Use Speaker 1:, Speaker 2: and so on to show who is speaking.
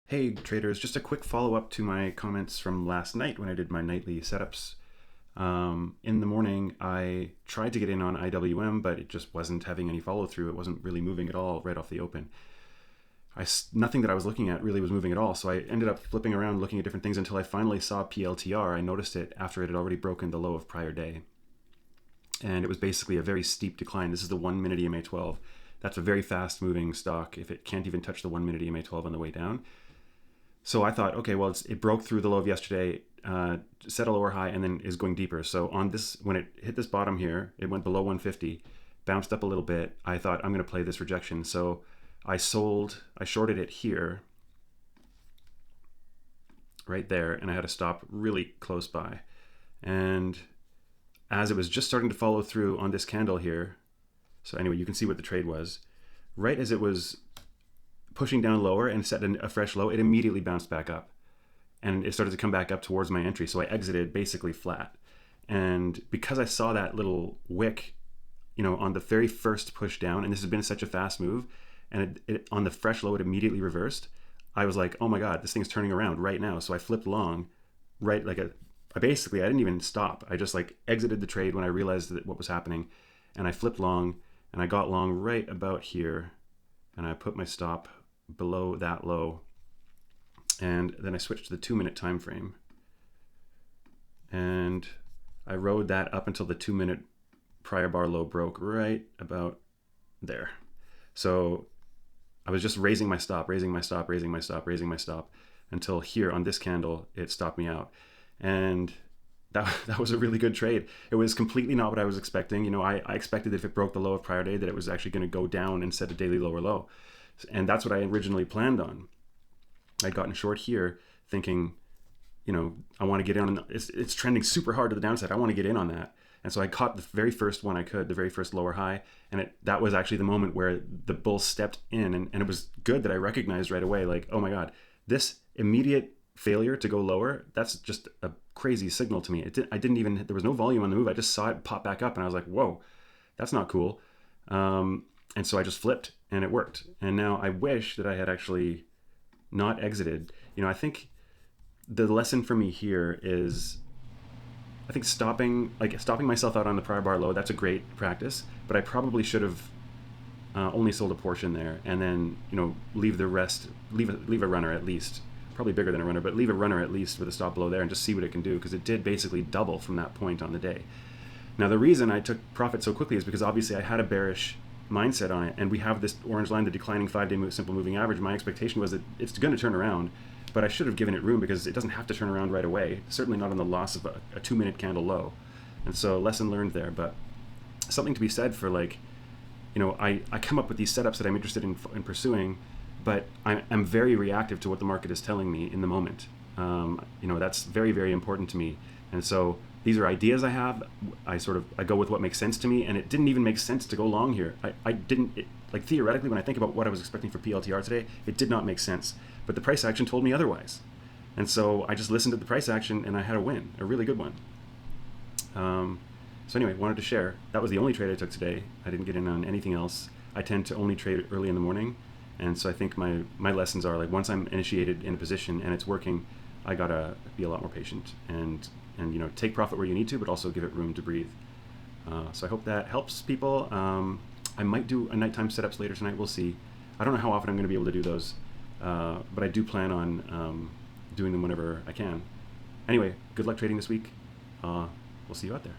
Speaker 1: Hey traders, just a quick follow-up to my comments from last night when I did my nightly setups. In the morning, I tried to get in on IWM, but it just wasn't having any follow-through. It wasn't really moving at all right off the open. Nothing that I was looking at really was moving at all, so I ended up flipping around looking at different things until I finally saw PLTR. I noticed it after it had already broken the low of prior day. And it was basically a very steep decline. This is the 1 minute EMA 12. That's a very fast moving stock if it can't even touch the 1 minute EMA 12 on the way down. So I thought, okay, well, it broke through the low of yesterday, set a lower high, and then is going deeper. So on this, when it hit this bottom here, it went below 150, bounced up a little bit. I thought I'm going to play this rejection. So I shorted it here, right there, and I had to stop really close by. And as it was just starting to follow through on this candle here, so anyway, you can see what the trade was. Right as it was pushing down lower and set a fresh low, it immediately bounced back up. And it started to come back up towards my entry. So I exited basically flat. And because I saw that little wick, on the very first push down, and this has been such a fast move, and it on the fresh low, it immediately reversed. I was like, oh my God, this thing's turning around right now. So I flipped long, right? I didn't even stop. I just exited the trade when I realized what was happening. And I flipped long, and I got long right about here. And I put my stop below that low, and then I switched to the 2 minute time frame, and I rode that up until the 2 minute prior bar low broke right about there. So I was just raising my stop, raising my stop, raising my stop, raising my stop until here on this candle it stopped me out. And that was a really good trade. It was completely not what I was expecting. I expected that if it broke the low of prior day that it was actually going to go down and set a daily lower low. And that's what I originally planned on. I'd gotten short here thinking, I want to get in on, it's trending super hard to the downside. I want to get in on that. And so I caught the very first one I could, the very first lower high. And that was actually the moment where the bull stepped in. And it was good that I recognized right away, oh my God, this immediate failure to go lower, that's just a crazy signal to me. There was no volume on the move. I just saw it pop back up and I was like, whoa, that's not cool. And so I just flipped and it worked. And now I wish that I had actually not exited. I think the lesson for me here is, I think stopping myself out on the prior bar low, that's a great practice, but I probably should have only sold a portion there and then, leave the rest, leave a runner at least, probably bigger than a runner, but leave a runner at least with a stop below there and just see what it can do, because it did basically double from that point on the day. Now, the reason I took profit so quickly is because obviously I had a bearish mindset on it, and we have this orange line, the declining 5-day simple moving average. My expectation was that it's going to turn around, but I should have given it room because it doesn't have to turn around right away, certainly not on the loss of a 2 minute candle low. And so lesson learned there. But something to be said for I come up with these setups that I'm interested in pursuing, but I'm very reactive to what the market is telling me in the moment. That's very, very important to me. And so these are ideas I have. I go with what makes sense to me, and it didn't even make sense to go long here. Theoretically, when I think about what I was expecting for PLTR today, it did not make sense. But the price action told me otherwise. And so I just listened to the price action, and I had a win, a really good one. So anyway, wanted to share. That was the only trade I took today. I didn't get in on anything else. I tend to only trade early in the morning. And so I think my lessons are, once I'm initiated in a position and it's working, I gotta be a lot more patient and take profit where you need to, but also give it room to breathe. So I hope that helps people. I might do a nighttime setups later tonight. We'll see. I don't know how often I'm going to be able to do those, but I do plan on doing them whenever I can. Anyway, good luck trading this week. We'll see you out there.